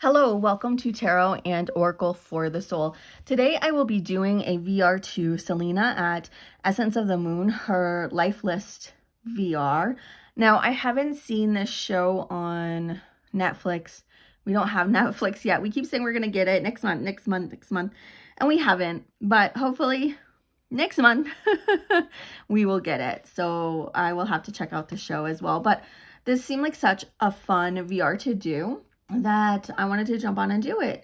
Hello, welcome to Tarot and Oracle for the Soul. Today I will be doing a VR to Selena at Essence of the Moon, her Life List VR. Now, I haven't seen this show on Netflix. We don't have Netflix yet. We keep saying we're going to get it next month, and we haven't. But hopefully next month we will get it. So I will have to check out the show as well. But this seemed like such a fun VR to do that I wanted to jump on and do it.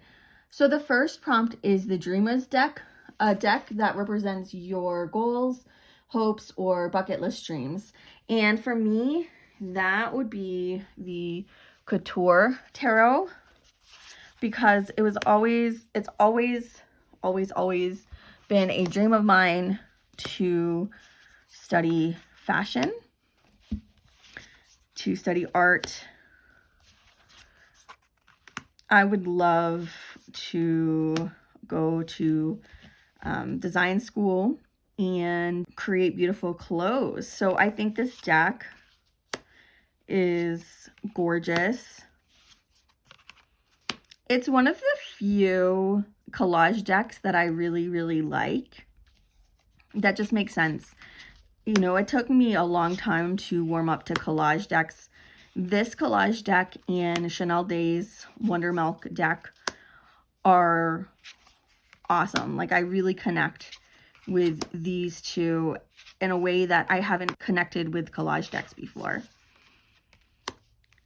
So the first prompt is the Dreamers deck, a deck that represents your goals, hopes, or bucket list dreams. And for me, that would be the Couture Tarot, because it's always been a dream of mine to study fashion, to study art. I would love to go to design school and create beautiful clothes. So I think this deck is gorgeous. It's one of the few collage decks that I really like. That just makes sense. You know, it took me a long time to warm up to collage decks. This collage deck and Chanel Day's Wonder Milk deck are awesome. Like, I really connect with these two in a way that I haven't connected with collage decks before.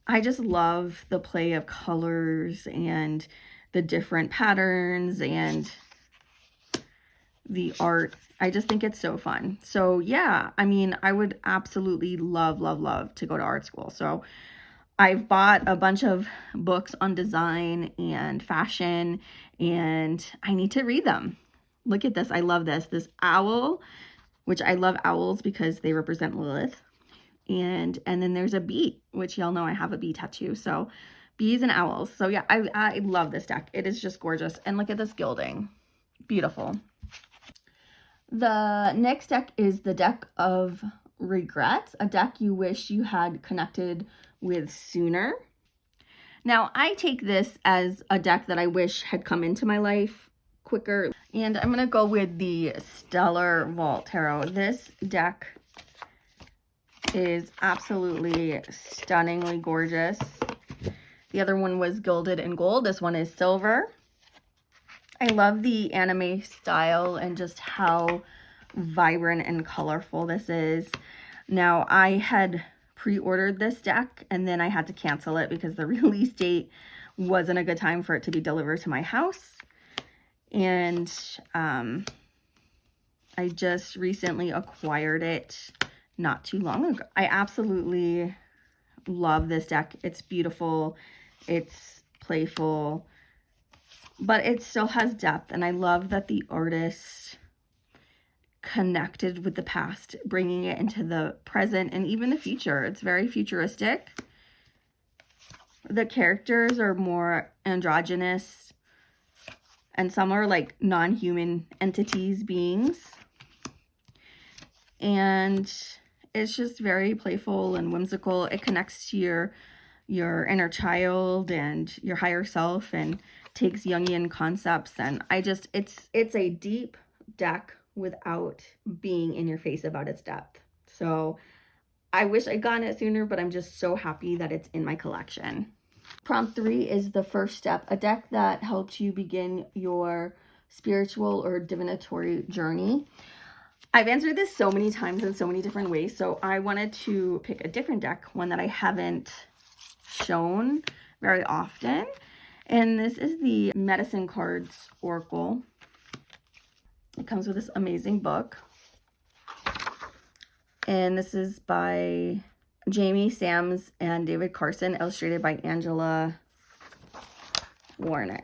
I just love the play of colors and the different patterns and the art. I just think it's so fun. So yeah, I mean, I would absolutely love to go to art school. So I've bought a bunch of books on design and fashion, and I need to read them. Look at this. I love this. This owl, which I love owls because they represent Lilith. And then there's a bee, which y'all know I have a bee tattoo. So bees and owls. So yeah, I love this deck. It is just gorgeous. And look at this gilding. Beautiful. The next deck is the deck of regrets, a deck you wish you had connected with sooner. Now, I take this as a deck that I wish had come into my life quicker, and I'm going to go with the Stellar Vault Tarot. This deck is absolutely stunningly gorgeous. The other one was gilded in gold. This one is silver. I love the anime style and just how vibrant and colorful this is. Now, I had pre-ordered this deck and then I had to cancel it because the release date wasn't a good time for it to be delivered to my house. And I just recently acquired it not too long ago. I absolutely love this deck. It's beautiful. It's playful, but it still has depth, and I love that the artist connected with the past, bringing it into the present and even the future. It's very futuristic. The characters are more androgynous, and some are like non-human entities, beings. And it's just very playful and whimsical. It connects to your inner child and your higher self, and takes Jungian concepts. And it's a deep deck without being in your face about its depth. So I wish I'd gotten it sooner, but I'm just so happy that it's in my collection. Prompt 3 is the first step, a deck that helps you begin your spiritual or divinatory journey. I've answered this so many times in so many different ways, so I wanted to pick a different deck, one that I haven't shown very often. And this is the Medicine Cards Oracle. It comes with this amazing book. And this is by Jamie Sams and David Carson, illustrated by Angela Warnick.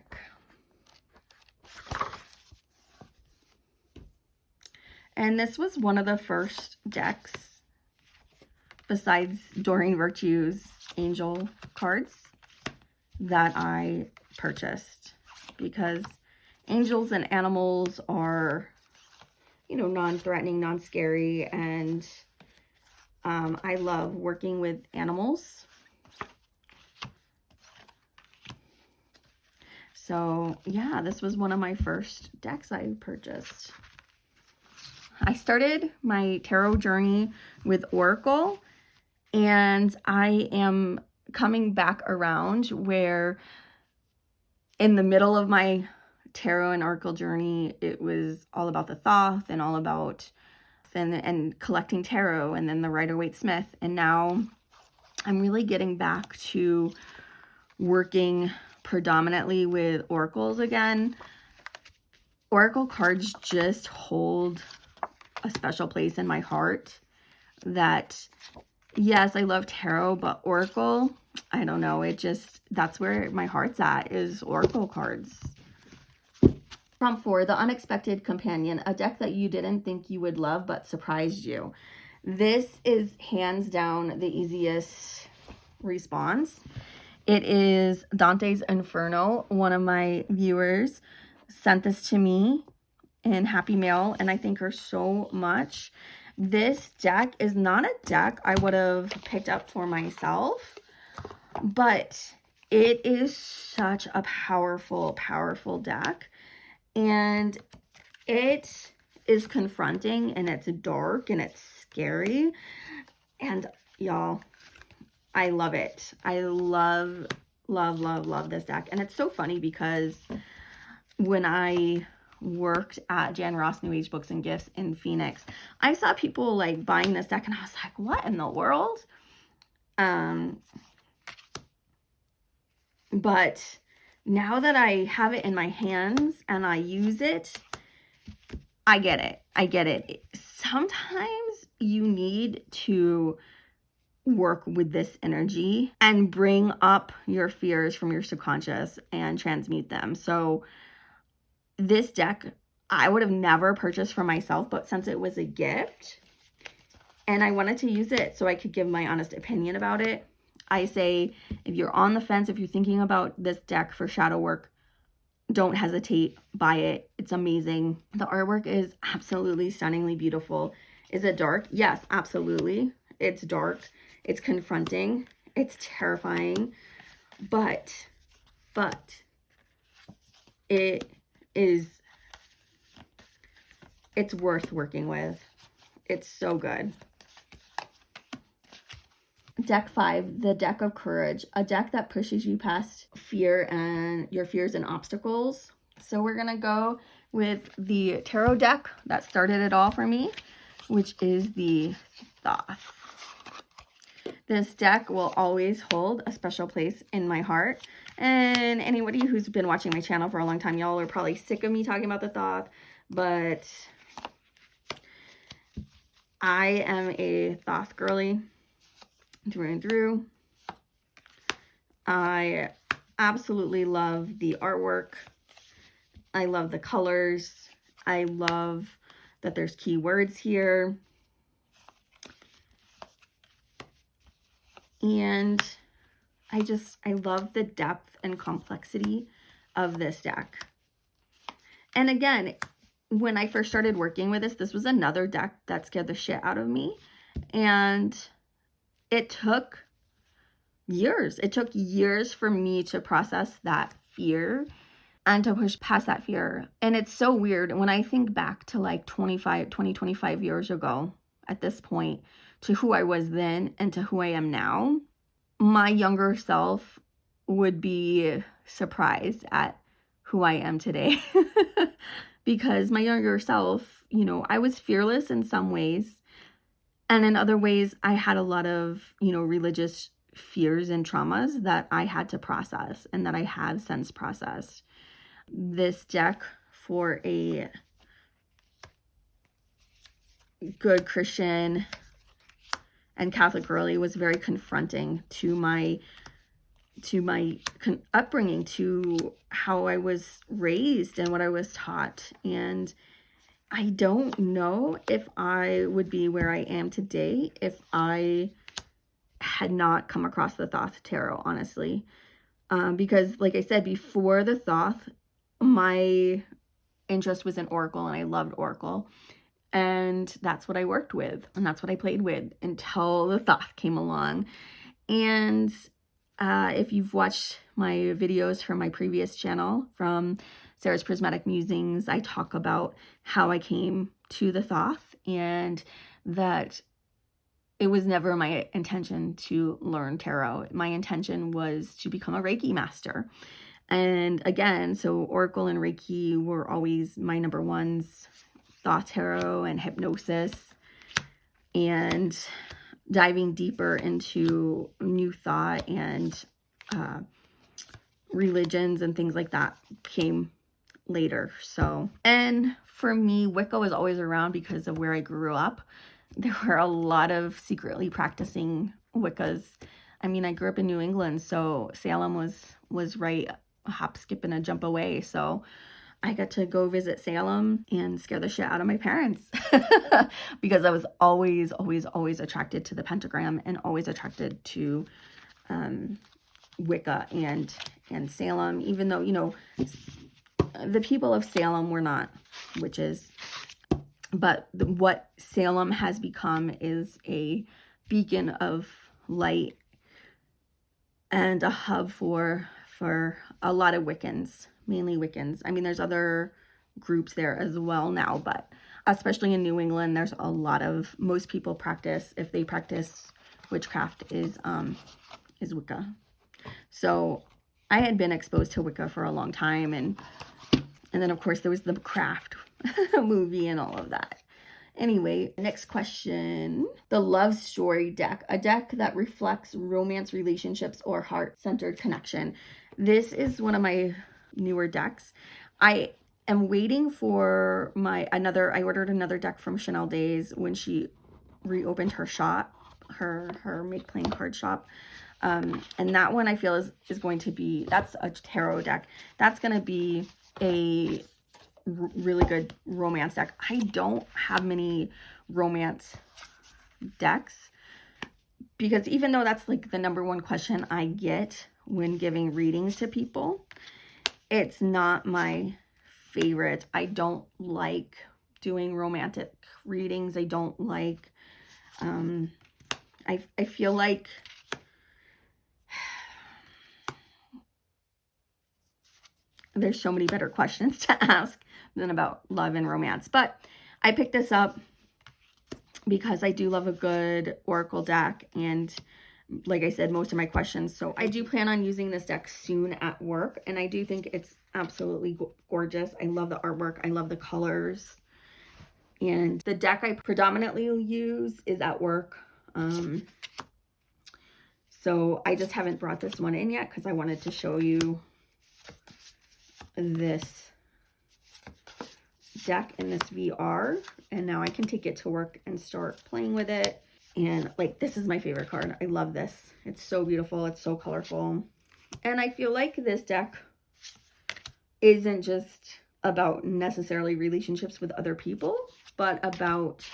And this was one of the first decks, besides Doreen Virtue's Angel cards, that I purchased, because angels and animals are, you know, non-threatening, non-scary, and I love working with animals. So yeah, this was one of my first decks I purchased. I started my tarot journey with Oracle, and I am coming back around where in the middle of my tarot and Oracle journey, it was all about the Thoth and all about and collecting tarot, and then the Rider-Waite-Smith. And now I'm really getting back to working predominantly with oracles again. Oracle cards just hold a special place in my heart. That, yes, I love tarot, but Oracle, I don't know, it just, that's where my heart's at, is Oracle cards. Prompt 4, The Unexpected Companion, a deck that you didn't think you would love but surprised you. This is hands down the easiest response. It is Dante's Inferno. One of my viewers sent this to me in Happy Mail, and I thank her so much. This deck is not a deck I would have picked up for myself, but it is such a powerful, powerful deck. And it is confronting, and it's dark, and it's scary. And y'all, I love it. I love, love, love, love this deck. And it's so funny because when I worked at Jan Ross New Age Books and Gifts in Phoenix, I saw people like buying this deck, and I was like, what in the world? But now that I have it in my hands and I use it, I get it. I get it. Sometimes you need to work with this energy and bring up your fears from your subconscious and transmute them. So this deck, I would have never purchased for myself, but since it was a gift and I wanted to use it so I could give my honest opinion about it, I say, if you're on the fence, if you're thinking about this deck for shadow work, don't hesitate, buy it. It's amazing. The artwork is absolutely stunningly beautiful. Is it dark? Yes, absolutely. It's dark. It's confronting. It's terrifying. But it's worth working with. It's so good. Deck 5, the Deck of Courage, a deck that pushes you past fear and your fears and obstacles. So we're going to go with the tarot deck that started it all for me, which is the Thoth. This deck will always hold a special place in my heart. And anybody who's been watching my channel for a long time, y'all are probably sick of me talking about the Thoth, but I am a Thoth girly through and through. I absolutely love the artwork. I love the colors. I love that there's keywords here. And I love the depth and complexity of this deck. And again, when I first started working with this was another deck that scared the shit out of me. And it took years. It took years for me to process that fear and to push past that fear. And it's so weird when I think back to like 25 years ago at this point, to who I was then and to who I am now. My younger self would be surprised at who I am today. Because my younger self, you know, I was fearless in some ways. And in other ways, I had a lot of, you know, religious fears and traumas that I had to process and that I have since processed. This deck, for a good Christian and Catholic girly, was very confronting to my upbringing, to how I was raised and what I was taught. And I don't know if I would be where I am today if I had not come across the Thoth Tarot, honestly. Because like I said, before the Thoth, my interest was in Oracle, and I loved Oracle. And that's what I worked with, and that's what I played with until the Thoth came along. And If you've watched my videos from my previous channel, from Sarah's Prismatic Musings, I talk about how I came to the Thoth, and that it was never my intention to learn tarot. My intention was to become a Reiki master. And again, so Oracle and Reiki were always my number ones, Thoth tarot and hypnosis, and diving deeper into New Thought and religions and things like that came later. So, and for me, Wicca was always around because of where I grew up. There were a lot of secretly practicing Wiccas. I mean, I grew up in New England, so Salem was right a hop, skip, and a jump away. So I got to go visit Salem and scare the shit out of my parents because I was always, always, always attracted to the pentagram and always attracted to Wicca and Salem, even though, you know, the people of Salem were not witches. But what Salem has become is a beacon of light and a hub for a lot of Wiccans, mainly Wiccans. I mean, there's other groups there as well now, but especially in New England, there's a lot of, most people practice, if they practice witchcraft, is Wicca. So I had been exposed to Wicca for a long time, and then of course there was the Craft movie and all of that. Anyway, next question. The Love Story deck, a deck that reflects romance, relationships, or heart-centered connection. This is one of my newer decks. I am waiting for I ordered another deck from Chanel Days when she reopened her shop, her make plain card shop. And that one I feel is going to be, that's a tarot deck. That's going to be a really good romance deck. I don't have many romance decks because even though that's like the number one question I get when giving readings to people, it's not my favorite. I don't like doing romantic readings. I don't like, I feel like there's so many better questions to ask than about love and romance. But I picked this up because I do love a good oracle deck, and like I said, most of my questions. So I do plan on using this deck soon at work, and I do think it's absolutely gorgeous. I love the artwork. I love the colors. And the deck I predominantly use is at work. So I just haven't brought this one in yet because I wanted to show you this deck in this VR, and now I can take it to work and start playing with it. And like, this is my favorite card. I love this. It's so beautiful. It's so colorful. And I feel like this deck isn't just about necessarily relationships with other people, but about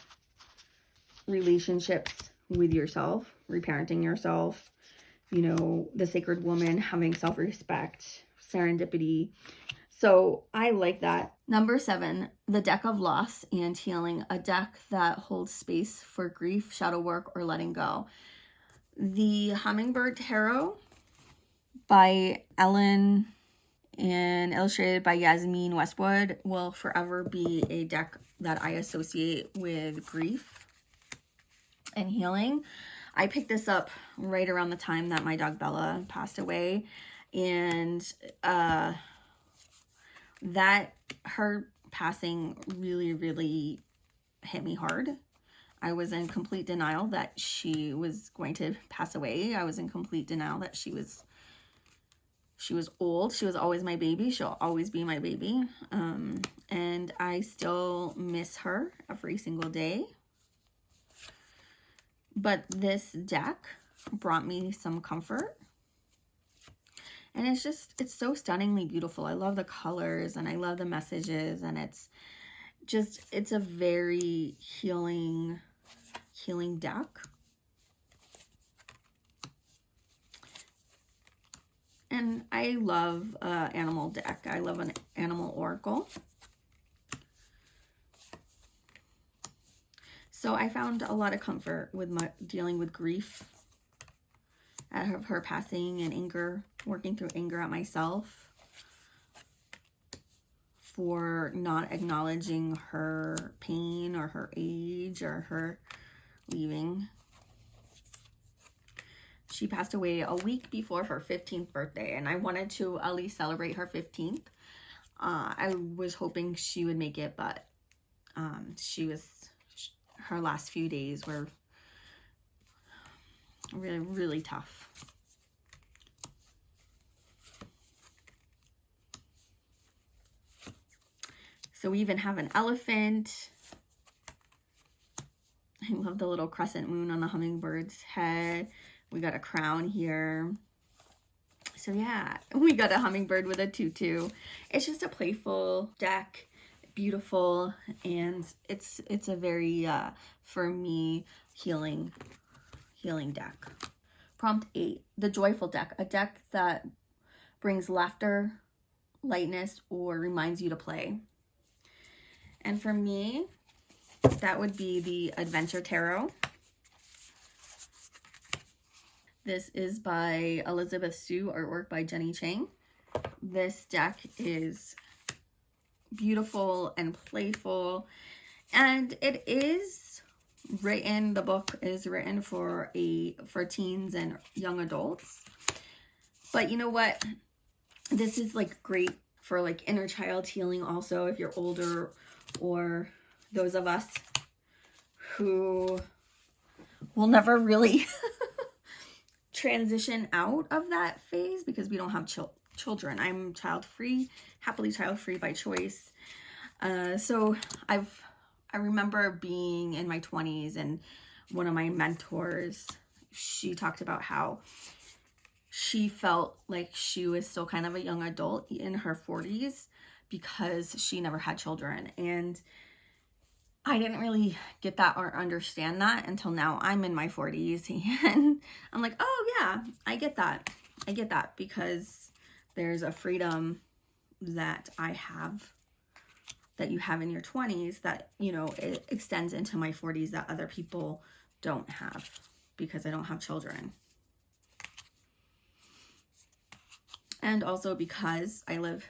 relationships with yourself, reparenting yourself, you know, the sacred woman, having self-respect, serendipity. So I like that. Number 7, the deck of loss and healing, a deck that holds space for grief, shadow work, or letting go. The Hummingbird Tarot by Ellen and illustrated by Yasmin Westwood will forever be a deck that I associate with grief and healing. I picked this up right around the time that my dog Bella passed away, and that her passing really, really hit me hard. I was in complete denial that she was going to pass away. I was in complete denial that she was old. She was always my baby. She'll always be my baby. And I still miss her every single day. But this deck brought me some comfort. And it's so stunningly beautiful. I love the colors and I love the messages, and it's a very healing deck. And I love an animal deck. I love an animal oracle. So I found a lot of comfort with dealing with grief out of her passing and anger, working through anger at myself for not acknowledging her pain or her age or her leaving. She passed away a week before her 15th birthday, and I wanted to at least celebrate her 15th. I was hoping she would make it, but her last few days were really, really tough. So we even have an elephant. I love the little crescent moon on the hummingbird's head. We got a crown here. So yeah, we got a hummingbird with a tutu. It's just a playful deck, beautiful, and it's a very, for me, healing deck. Prompt 8, the joyful deck, a deck that brings laughter, lightness, or reminds you to play. And for me, that would be the Adventure Tarot. This is by Elizabeth Sue, artwork by Jenny Chang. This deck is beautiful and playful, and it is written, the book is written for teens and young adults. But you know what? This is like great for like inner child healing also, if you're older, or those of us who will never really transition out of that phase because we don't have children. I'm child-free, happily child-free by choice. So I remember being in my 20s, and one of my mentors, she talked about how she felt like she was still kind of a young adult in her 40s because she never had children. And I didn't really get that or understand that until now. I'm in my 40s, and I'm like, oh yeah, I get that. I get that, because there's a freedom that I have, that you have in your 20s, that, you know, it extends into my 40s, that other people don't have because I don't have children. And also because I live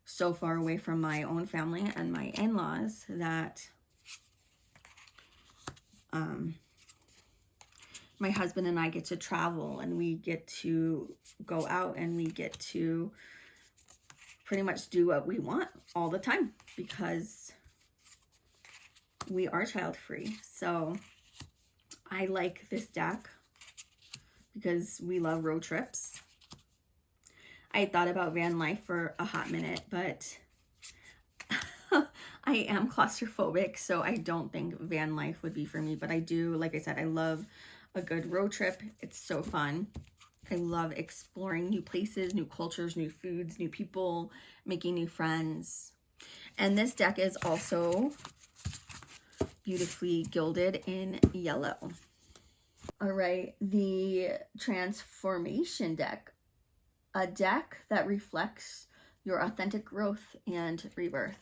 so far away from my own family and my in-laws that my husband and I get to travel, and we get to go out, and we get to pretty much do what we want all the time because we are child-free. So I like this deck because we love road trips. I thought about van life for a hot minute, but I am claustrophobic, so I don't think van life would be for me. But I do, like I said, I love a good road trip. It's so fun. I love exploring new places, new cultures, new foods, new people, making new friends. And this deck is also beautifully gilded in yellow. All right, the transformation deck. A deck that reflects your authentic growth and rebirth.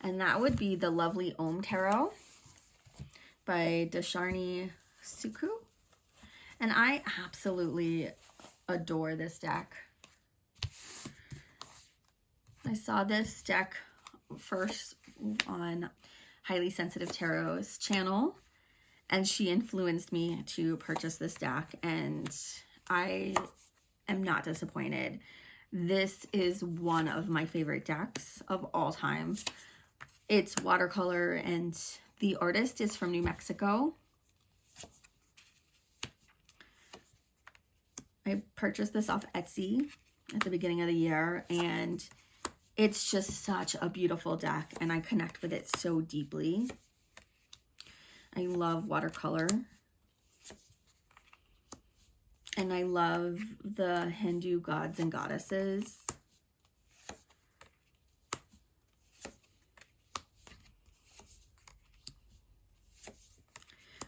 And that would be the lovely Om Tarot by Dasharni Suku. And I absolutely adore this deck. I saw this deck first on Highly Sensitive Tarot's channel, and she influenced me to purchase this deck, and I am not disappointed. This is one of my favorite decks of all time. It's watercolor, and the artist is from New Mexico. I purchased this off Etsy at the beginning of the year, and it's just such a beautiful deck, and I connect with it so deeply. I love watercolor. And I love the Hindu gods and goddesses.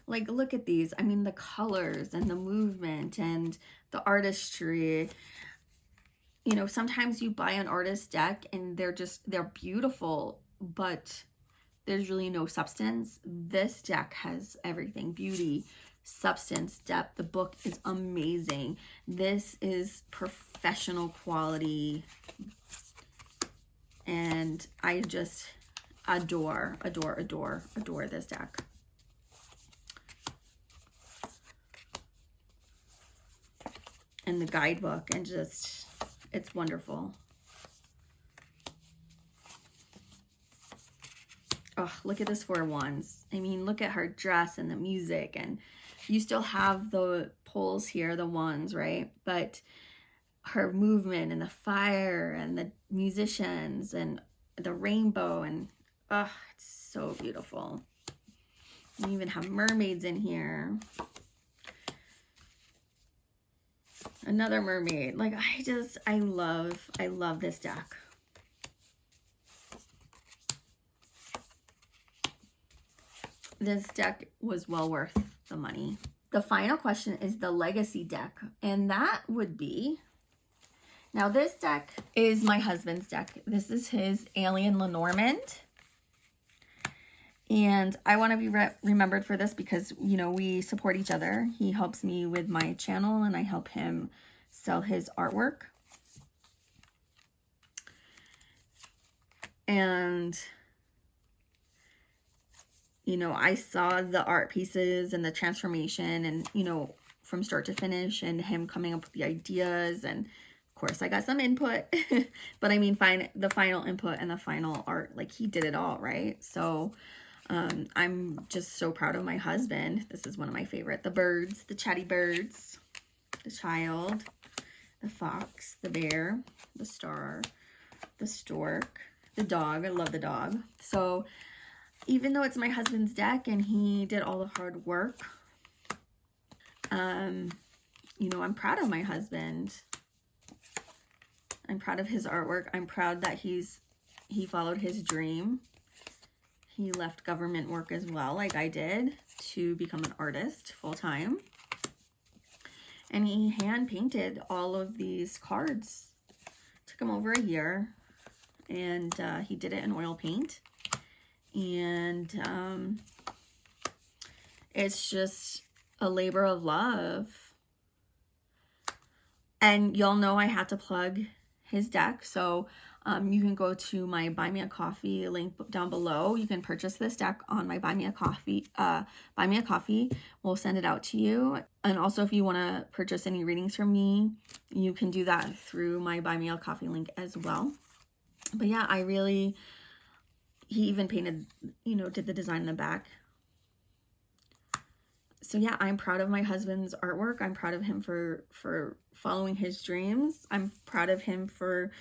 Like, look at these. I mean, the colors and the movement and the artistry. You know, sometimes you buy an artist deck and they're beautiful, but there's really no substance. This deck has everything: beauty, substance, depth. The book is amazing. This is professional quality, and I just adore this deck. And the guidebook, and just, it's wonderful. Oh, look at this Four of Wands. I mean, look at her dress and the music, and you still have the poles here, the wands, right? But her movement and the fire and the musicians and the rainbow, and oh, it's so beautiful. You even have mermaids in here. Another mermaid. Like, I love this deck. This deck was well worth the money. The final question is the legacy deck, and that would be, now this deck is my husband's deck. This is his Alien Lenormand. And I want to be remembered for this because, you know, we support each other. He helps me with my channel, and I help him sell his artwork. And, you know, I saw the art pieces and the transformation, and, you know, from start to finish, and him coming up with the ideas. And of course I got some input, but I mean, the final input and the final art, like, he did it all, right? So I'm just so proud of my husband. This is one of my favorite. The birds, the chatty birds, the child, the fox, the bear, the star, the stork, the dog. I love the dog. So even though it's my husband's deck and he did all the hard work, you know, I'm proud of my husband. I'm proud of his artwork. I'm proud that he followed his dream. He left government work as well, like I did, to become an artist full-time. And he hand-painted all of these cards. Took him over a year, and he did it in oil paint. And it's just a labor of love. And y'all know I had to plug his deck, so you can go to my Buy Me a Coffee link down below. You can purchase this deck on my Buy Me a Coffee. Buy Me a Coffee. We'll send it out to you. And also, if you want to purchase any readings from me, you can do that through my Buy Me a Coffee link as well. But yeah, he even painted, you know, did the design in the back. So yeah, I'm proud of my husband's artwork. I'm proud of him for following his dreams. I'm proud of him for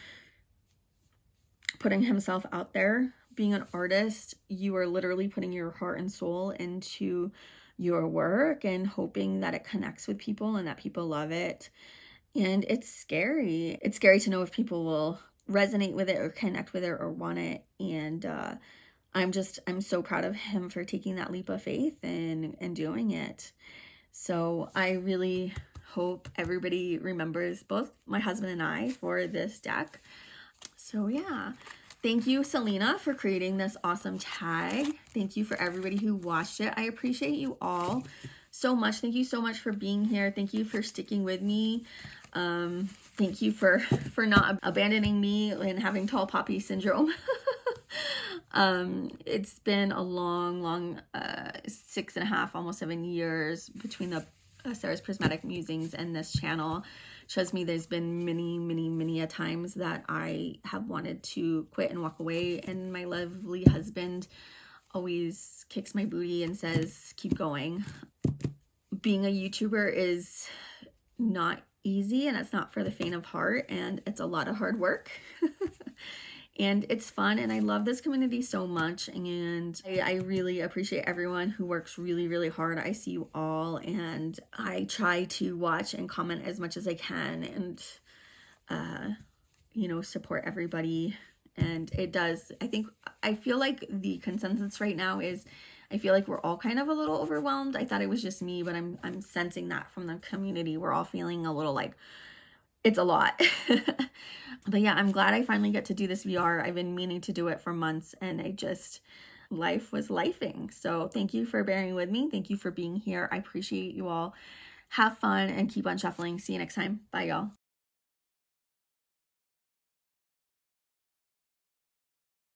putting himself out there. Being an artist, you are literally putting your heart and soul into your work and hoping that it connects with people and that people love it. And it's scary. It's scary to know if people will resonate with it or connect with it or want it. And I'm so proud of him for taking that leap of faith and doing it. So I really hope everybody remembers both my husband and I for this deck. So yeah, thank you, Selena, for creating this awesome tag. Thank you for everybody who watched it. I appreciate you all so much. Thank you so much for being here. Thank you for sticking with me. Thank you for not abandoning me and having tall poppy syndrome. It's been a long 6.5, almost 7 years between the Sarah's Prismatic Musings and this channel. Trust me, there's been many a times that I have wanted to quit and walk away, and my lovely husband always kicks my booty and says, keep going. Being a YouTuber is not easy, and it's not for the faint of heart, and it's a lot of hard work. And it's fun, and I love this community so much, and I really appreciate everyone who works really hard. I see you all, and I try to watch and comment as much as I can, and you know, support everybody. And it does, I feel like the consensus right now is, I feel like we're all kind of a little overwhelmed. I thought it was just me, but I'm sensing that from the community. We're all feeling a little like it's a lot. But yeah, I'm glad I finally get to do this VR. I've been meaning to do it for months, and life was lifing. So thank you for bearing with me. Thank you for being here. I appreciate you all. Have fun and keep on shuffling. See you next time. Bye, y'all.